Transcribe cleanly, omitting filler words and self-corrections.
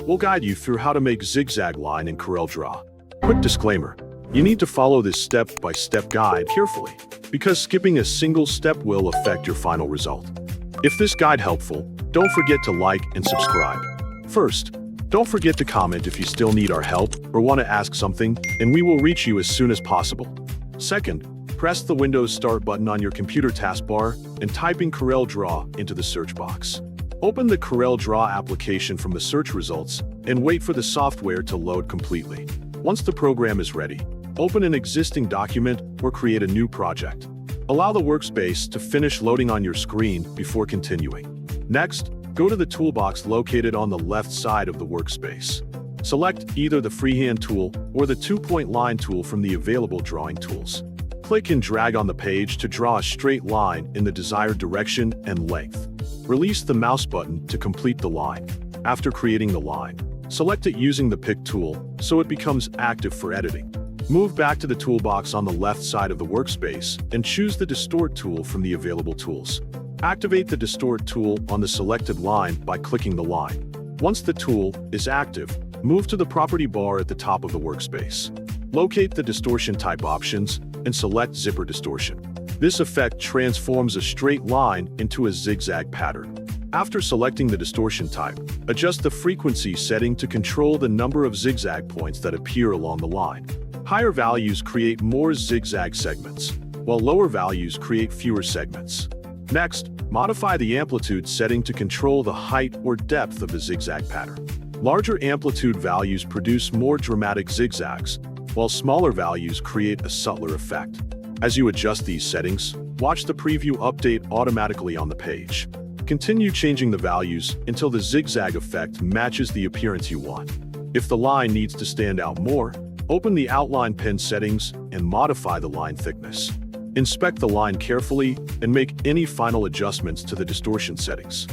we'll guide you through how to make zigzag line in CorelDRAW. Quick disclaimer, you need to follow this step-by-step guide carefully, because skipping a single step will affect your final result. If this guide helpful, don't forget to like and subscribe. First, don't forget to comment if you still need our help or want to ask something, and we will reach you as soon as possible. Second, press the Windows Start button on your computer taskbar and type in CorelDRAW into the search box. Open the CorelDRAW application from the search results and wait for the software to load completely. Once the program is ready, open an existing document or create a new project. Allow the workspace to finish loading on your screen before continuing. Next, go to the toolbox located on the left side of the workspace. Select either the freehand tool or the two-point line tool from the available drawing tools. Click and drag on the page to draw a straight line in the desired direction and length. Release the mouse button to complete the line. After creating the line, select it using the Pick tool so it becomes active for editing. Move back to the toolbox on the left side of the workspace and choose the Distort tool from the available tools. Activate the Distort tool on the selected line by clicking the line. Once the tool is active, move to the property bar at the top of the workspace. Locate the distortion type options and select Zipper Distortion. This effect transforms a straight line into a zigzag pattern. After selecting the distortion type, adjust the frequency setting to control the number of zigzag points that appear along the line. Higher values create more zigzag segments, while lower values create fewer segments. Next, modify the amplitude setting to control the height or depth of the zigzag pattern. Larger amplitude values produce more dramatic zigzags, while smaller values create a subtler effect. As you adjust these settings, watch the preview update automatically on the page. Continue changing the values until the zigzag effect matches the appearance you want. If the line needs to stand out more, open the outline pen settings and modify the line thickness. Inspect the line carefully and make any final adjustments to the distortion settings.